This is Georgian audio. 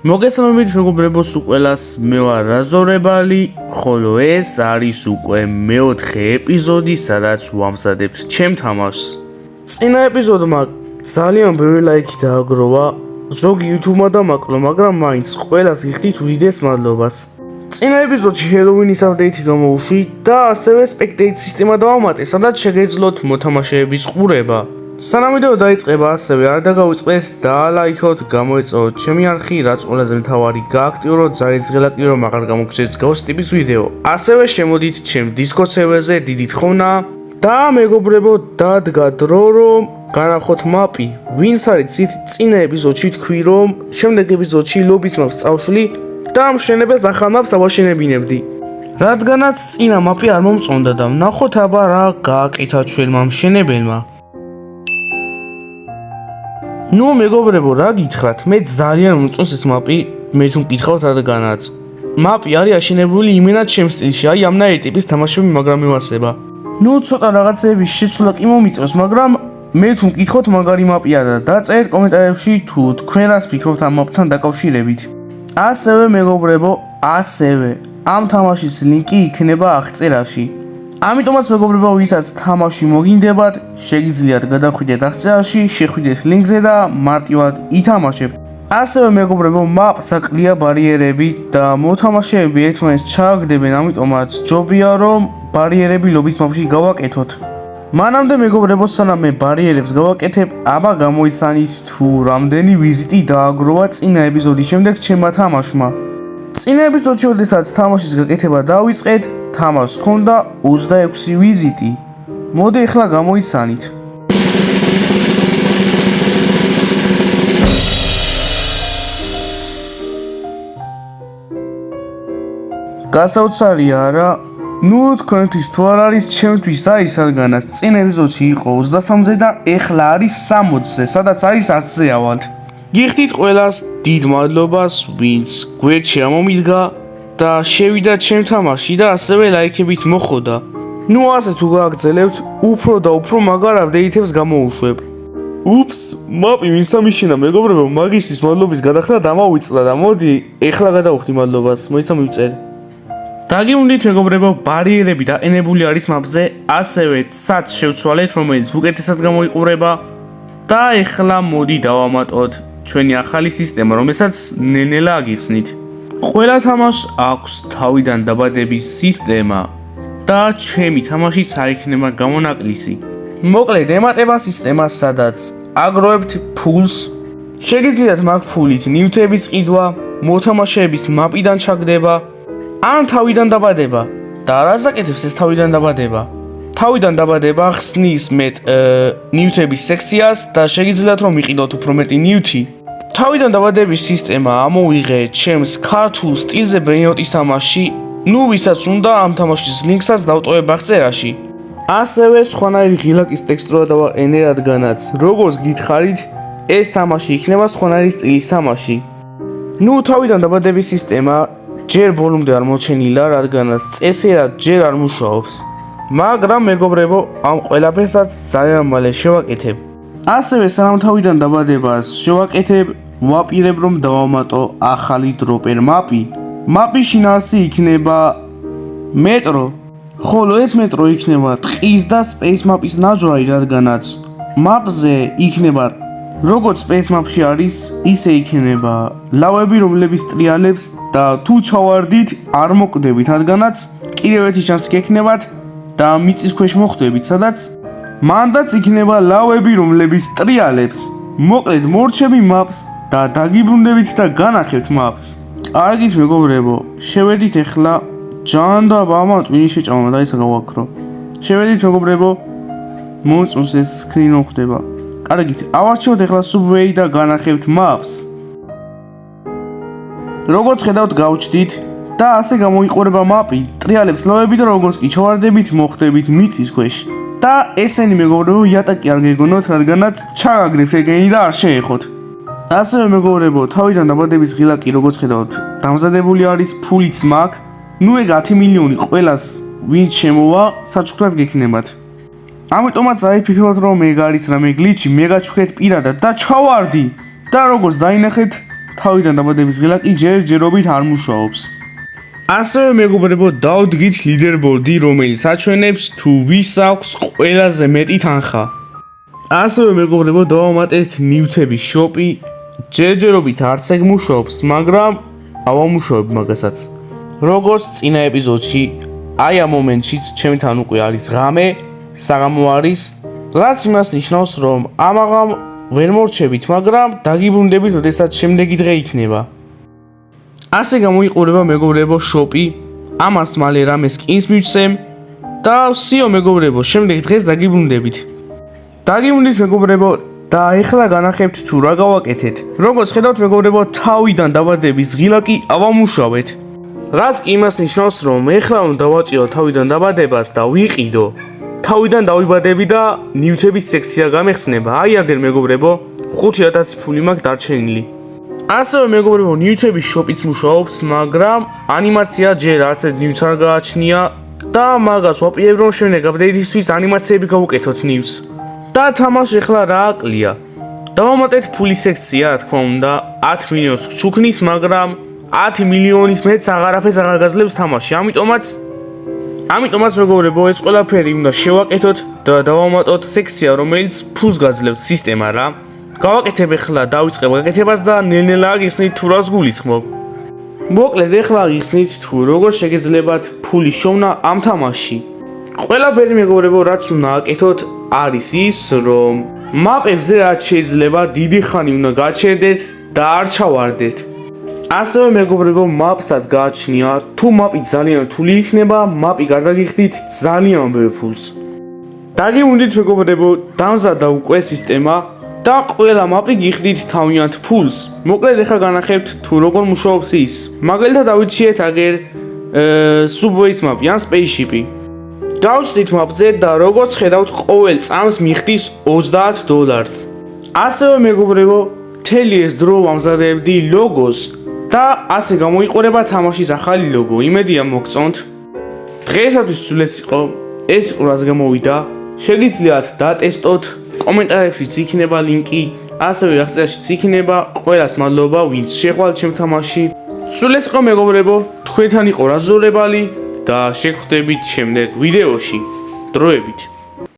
მოგესალმებით მეგობრებო, სულ ყველას მე ვარ რაზორებელი, ხოლო ეს არის უკვე მეოთხე ეპიზოდი, სადაც ვამზადებთ ჩემ თამაშს. წინა ეპიზოდმა ძალიან ბევრი ლაიქი დააგროვა, ზოგი YouTube-მა დამაკლო, მაგრამ მაინც ყველას გიხდით უდიდეს მადლობას. წინა ეპიზოდში ჰელოვინის აპდეიტი გამოუშვი და ასევე სპექტეიტ სისტემა დავამატე, სადაც შეგეძლოთ მოთამაშეების ყურება. სანამ ვიდეო დაიწყება, ასევე არ დაგავიწყდეთ და ლაიქოთ, გამოეწოთ ჩემი არხი, რაც ყველაზე მთავარი, გააქტიუროთ ძალისღელაკი, რომ აღარ გამოგცეთ გავს ტიპის ვიდეო. ასევე შემოდით ჩემ Discord server-ზე, დიდი თხოვნა და მეგობრებო, დადგა დრო, რომ განახოთ მაპი. ვინც არის წინა ეპიზოდში თქვი, რომ შემდეგ ეპიზოდში ლობის მაპს წავშლი და ამ შენებას ახალ მაპს ავაშენებინებდი. რადგანაც წინა მაპი არ მომწონდა და ვნახოთ აბა რა გააკეთა ჩვენმა მშენებელმა. ნუ მეგობრებო, რა გითხრათ, მე ძალიან მომწონს ეს მაპი, მე თუ მკითხავთ რადგანაც. მაპი არის აშენებული იმენად ჩემ სტილში, აი ამნაირი ტიპის თამაშები მაგრამ მივასება. ნუ ცოტა რაღაცეების შეცვლა კი მომიწევს, მაგრამ მე თუ მკითხოთ მაგარი მაპია და დაწერეთ კომენტარებში თუ თქვენ რას ფიქრობთ ამ მაპთან დაკავშირებით. ასევე მეგობრებო, ამ თამაშის ლინკი იქნება აღწერაში. ამიტომაც მეგობრებო, ვისაც თამაში მოგინდებათ, შეგიძლიათ გადახვიდეთ აღწერაში, შეხვიდეთ ლინკზე და მარტივად ითამაშებთ. ასევე მეგობრებო, მაპს აკლია ბარიერები და მოთამაშეები ერთმანეთს ჩააგდებენ, ამიტომაც ჯობია რომ ბარიერები ლობის მაპში გავაკეთოთ. მანამდე მეგობრებო, სანამ მე ბარიერებს გავაკეთებ, აბა გამოიცანით თუ რამდენი ვიზიტი დააგროვა წინა ეპიზოდის შემდეგ ჩემმა თამაშმა. წინა ეპიზოდში, როდესაც თამაშის გაკეთება დავიწყეთ, თამაშს ჰქონდა 26 ვიზიტი. მოდი ახლა გამოიცანით. გასაოცარია რა, ნუ თქვენთვის თუ არ არის, ჩემთვის არის, რადგანაც წინა ეპიზოდში იყო 23-ზე და ეხლა არის 60-ზე, სადაც არის 100-ზე ავალთ. გიხდით ყველას დიდ მადლობას, ვინც გვერდში ამომიდგა და შევიდა ჩემ თამაში და ასევე ლაიქებით მოხოდა. ნუ ასე თუ გააგრძელებთ, უფრო და უფრო მაგარ აპდეიტებს გამოუშვებ. უფს, მაპი ვინც ამიშინა მეგობრებო, მაგისთვის მადლობის გადახდა დამავიწყდა და მოდი, ეხლა გადავხდი მადლობას, მოიცა მივწერ. დაგიუნდით მეგობრებო, ბარიერები დაყენებული არის მაპზე, ასევე ცაც შევცვალეთ, რომელიც უკეთესად გამოიყურება და ეხლა მოდი დავამატოთ ჩვენი ახალი სისტემა, რომელსაც ნელ-ნელა აგიხსნით. ყველა თამაშს აქვს თავიდან დაბადების სისტემა და ჩემი თამაშიც არ იქნება გამონაკლისი. მოკლედ, ემატება სისტემა, სადაც აგროვებთ ფულს. შეგიძლიათ მაგ ფულით ნივთების ყიდვა, მოთამაშეების მაპიდან ჩაგდება, ან თავიდან დაბადება. და რას აკეთებს ეს თავიდან დაბადება? თავიდან დაბადება ხსნის მეტ ნივთების სექციას და შეგიძლიათ რომ იყიდოთ უფრო მეტი ნივთი. თავიდან დაბადების სისტემა ამოვიღე ჩემს ქართულ სტილზე ბრეინოტის თამაში, ნუ ვისაც უნდა ამ თამაშის ლინკსაც დავტოვებ აღწერაში. ასევე სხვანაირი ღილაკის ტექსტურა დავაყენე, რადგანაც როგორც გითხარით, ეს თამაში იქნება სხვანაირი სტილის თამაში. ნუ თავიდან დაბადების სისტემა ჯერ ბოლომდე არ მოჩენილა, რადგანაც წესერად ჯერ არ მუშაობს. მაგრამ მეგობრებო, ამ ყველაფერსაც ძალიან მალე შევაკეთებ. ასევე სანამ თავიდან დაბადებას შევაკეთებ, ვაპირებ რომ დავამატო ახალი დროპერ მაპი. მაპის შინაარსი იქნება მეტრო, ხოლო ეს მეტრო იქნება ტყის და სპეის მაპის ნაჯვარი, რადგანაც მაპზე იქნება როგორც სპეის მაპში არის, ისე იქნება ლავები, რომლების ტრიალებს და თუ ჩავარდით, არ მოკვდებით, რადგანაც კიდევ ერთი შანსი გექნებათ და მიწის ქვეშ მოხვდებით, სადაც მანდაც იქნება ლავები, რომლების ტრიალებს. მოკლედ, მორჩები მაპს და დაგიბრუნდებით და განახებთ მაპს. კარგით მეგობრებო, შევედით ეხლა ჯანდა ამან ტვინი შეჭამა და ისა გავაქრო. შევედით მეგობრებო, მომწონს ეს სკრინი ხდება. კარგით, ავარჩევთ ეხლა subway და განახებთ map's. როგორც ხედავთ, გავჩდით და ასე გამოიყურება map'i. ტრიალებს ლავები და როგორც კი ჩავარდებით, მოხვდებით მიწის ქვეშ. და ესენი მეგობრებო, იატაკი არ გეგონოთ, რადგანაც ჩაგაგდებთ ეგენი და არ შეეხოთ. ასევე მეგობრებო, თავიდან დაბადების ღილაკი როგორც ხედავთ, დამზადებული არის, ფულიც მაქვს. ნუ ეგ 10 მილიონი ყველას ვინც შემოვა, საჩუქრად გექნებათ. ამიტომაც აიფიქროთ რომ ეგ არის რამე გლიჩი, მე გაჩვქეთ პირადად და ჩავარდი და როგორც დაინახეთ თავიდან დაბადების ღილაკი კი ჯერჯერობით არ მუშაობს. ასევე მეგობრებო, დავდგით ლიდერბორდი, რომელიც აჩვენებს თუ ვის აქვს ყველაზე მეტი თანხა. ასევე მეგობრებო, დავამატეთ ნივთების შოპი, ჯერჯერობით არც ეგ მუშაობს, მაგრამ ავამუშავებ მაგასაც. როგორც წინა ეპიზოდში, აი ამ მომენტშიც ჩემთან უკვე არის ღამე, საღამო არის, რაც იმას ნიშნავს, რომ ამაღამ ვერ მორჩებით, მაგრამ დაგიბრუნდებით, როდესაც შემდეგი დღე იქნება. ასე გამოიყურება მეგობრებო შოპი, ამას მალე რამე სკინს მივცემ და ვსიო მეგობრებო, შემდეგ დღეს დაგიბრუნდებით. დაგიბრუნდით მეგობრებო და ეხლა განახებთ თუ რა გავაკეთეთ. როგორც ხედავთ მეგობრებო, თავიდან დაბადების ღილაკი ავამუშავეთ. რაც კი იმას ნიშნავს, რომ ეხლა უნდა დავაჭირო თავიდან დაბადებას და ვიყიდო. თავიდან დავიბადები და ნივთების სექცია გამეხსნება. აი აგერ მეგობრებო, 5000 ფული მაქვს დარჩენილი. ასევე მეგობრებო, ნივთების შოპიც მუშაობს, მაგრამ ანიმაცია ჯერ არც ერთ ნივთს არ გააჩნია და მაგას ვაპირებ რომ შემდეგ აპდეიტისთვის ანიმაციები გავუკეთოთ ნივთს. და თამაში ეხლა რა აკლია. დავამატეთ ფულის სექცია, რა თქმა უნდა, 10 მილიონს ჩუქნის, მაგრამ 10 მილიონის მეტს აღარაფერს აღარ გაძლევს თამაში. ამიტომაც მეგობრებო, ეს ყველაფერი უნდა შევაკეთოთ და დავამატოთ სექცია, რომელიც ფულს გაძლევთ სისტემა რა. გავაკეთებ ეხლა, დავიწყებ გაკეთებას და ნელ-ნელა გიხსნით თუ რას გულისხმობ. მოკლედ ეხლა გიხსნით თუ როგორ შეგეძლებათ ფულის შოვნა ამ თამაში. ყველაფერი მეგობრებო, რაც უნდა აკეთოთ, არის ის, რომ მაპებზე რაც შეიძლება დიდი ხანი უნდა გაჩერდეთ და არ ჩავარდეთ. ასევე მეგობრებო, მაპსაც გააჩნია, თუ მაპი ძალიან რთული იქნება, მაპი გადაგიხდით ძალიან ბევრ ფულს. დაგიბრუნდით მეგობრებო, დამზადდა უკვე სისტემა და ყველა მაპი გიხდით თავიანთ ფულს. მოკლედ ეხლა განახებთ თუ როგორ მუშაობს ის. მაგალითად დავიჩიეთ აგერ Subway-ის მაპი ან Spaceship-ი. დავწვდით მაპზე და როგორც ხედავთ, ყოველ წამს მიხდის $30. ასევე მეგობრებო, მთელი ეს დრო ვამზადებდი ლოგოს და ასე გამოიყურება თამაშის ახალი ლოგო. იმედია მოგწონთ. დღეისათვის სულ ეს იყო. ეს იყო რაც გამოვიდა. შეგიძლიათ დატესტოთ. კომენტარებშიც იქნება ლინკი, ასევე აღწერაშიც იქნება. ყველას მადლობა, ვინც შეხვალთ ჩემ თამაში. სულ ეს იყო მეგობრებო, თქვენთან იყო რაზოლებალი და შეგხვდებით შემდეგ ვიდეოში. დროებით.